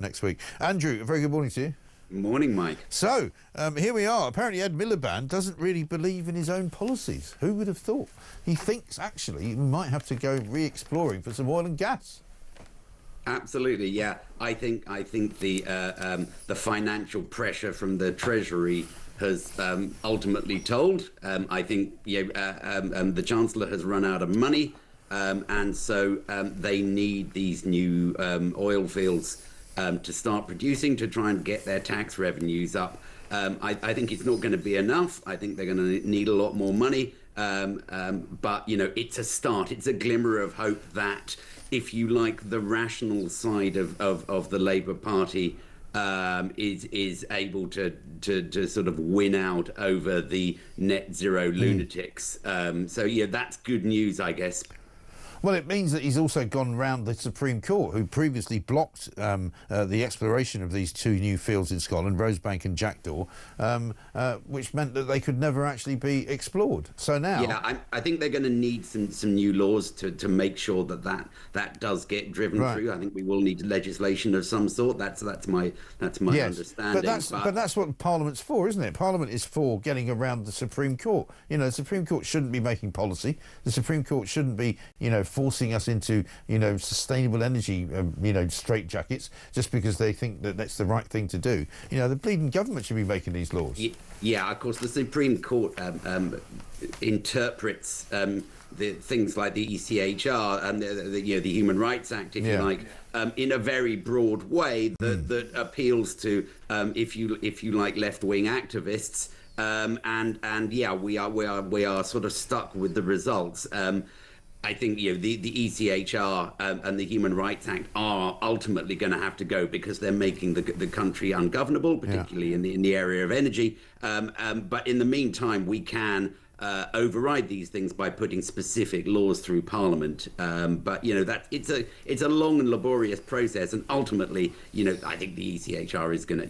next week. Andrew, a very good morning to you. Morning, Mike. So, here we are. Apparently Ed Miliband doesn't really believe in his own policies. Who would have thought? He thinks, actually, he might have to go re-exploring for some oil and gas. Absolutely, yeah. I think the financial pressure from the Treasury has ultimately told. I think the Chancellor has run out of money, and so they need these new oil fields to start producing to try and get their tax revenues up. I think it's not going to be enough. I think they're going to need a lot more money. But, you know, it's a start. It's a glimmer of hope that, if you like, the rational side of the Labour Party is able to sort of win out over the net zero lunatics. So, yeah, that's good news, I guess. Well, it means that he's also gone round the Supreme Court, who previously blocked the exploration of these two new fields in Scotland, Rosebank and Jackdaw, which meant that they could never actually be explored. So now... Yeah, I think they're going to need some new laws to make sure that does get driven through. I think we will need legislation of some sort. That's my understanding. But that's what Parliament's for, isn't it? Parliament is for getting around the Supreme Court. You know, the Supreme Court shouldn't be making policy. The Supreme Court shouldn't be, you know, forcing us into, you know, sustainable energy, straitjackets just because they think that that's the right thing to do. You know, the bleeding government should be making these laws. Yeah, of course, the Supreme Court interprets the things like the ECHR and the Human Rights Act, if you like, in a very broad way that appeals to, if you like, left-wing activists. We are sort of stuck with the results. I think the ECHR and the Human Rights Act are ultimately going to have to go because they're making the country ungovernable, particularly in the area of energy. But in the meantime, we can override these things by putting specific laws through Parliament. But that it's a long and laborious process, and ultimately, I think the ECHR is going to,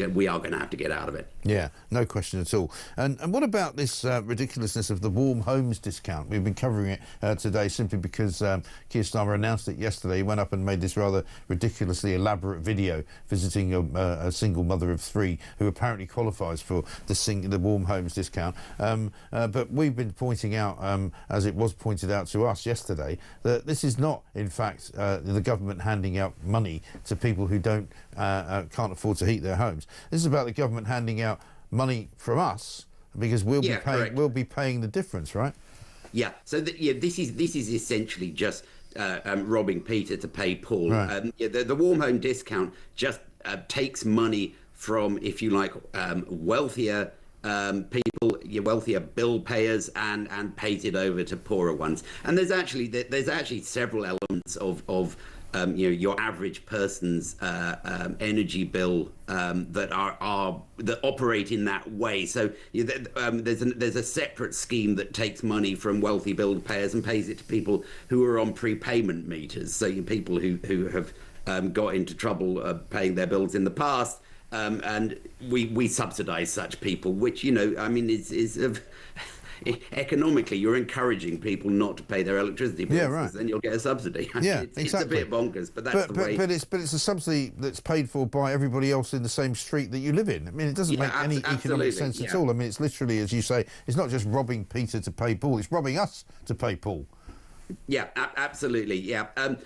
we are going to have to get out of it. Yeah, no question at all. And what about this ridiculousness of the warm homes discount? We've been covering it today simply because Keir Starmer announced it yesterday. He went up and made this rather ridiculously elaborate video visiting a single mother of three who apparently qualifies for the warm homes discount. But we've been pointing out, as it was pointed out to us yesterday, that this is not, in fact, the government handing out money to people who can't afford to heat their homes. This is about the government handing out money from us because we'll be paying the difference, right? Yeah. So this is essentially just robbing Peter to pay Paul. Right. The warm home discount just takes money from, if you like, wealthier people, wealthier bill payers, and pays it over to poorer ones. And there's actually several elements of your average person's energy bill that operate in that way. So there's a separate scheme that takes money from wealthy bill payers and pays it to people who are on prepayment meters. So people who have got into trouble paying their bills in the past. And we subsidise such people, which is economically, you're encouraging people not to pay their electricity bills. Yeah, right. Then you'll get a subsidy. Yeah, it's exactly. a bit bonkers, but that's the way. But it's a subsidy that's paid for by everybody else in the same street that you live in. I mean, it doesn't make any economic sense at all. I mean, it's literally, as you say, it's not just robbing Peter to pay Paul; it's robbing us to pay Paul. Yeah, absolutely. Yeah. And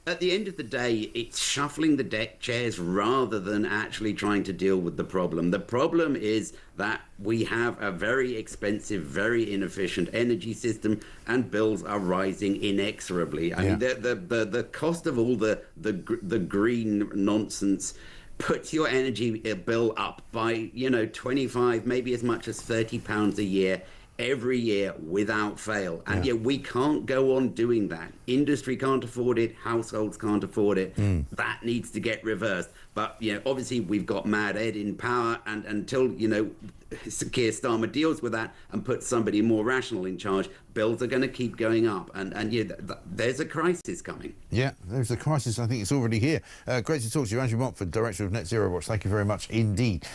at the end of the day, it's shuffling the deck chairs rather than actually trying to deal with the problem. The problem is that we have a very expensive, very inefficient energy system, and bills are rising inexorably. I mean, the cost of all the green nonsense puts your energy bill up by, 25, maybe as much as £30 a year, every year without fail. And yet we can't go on doing that. Industry can't afford it. Households can't afford it. That needs to get reversed. But, obviously we've got Mad Ed in power, and until, Keir Starmer deals with that and puts somebody more rational in charge, bills are going to keep going up. And there's a crisis coming. Yeah, there's a crisis. I think it's already here. Great to talk to you, Andrew Montford, Director of Net Zero Watch. Thank you very much indeed.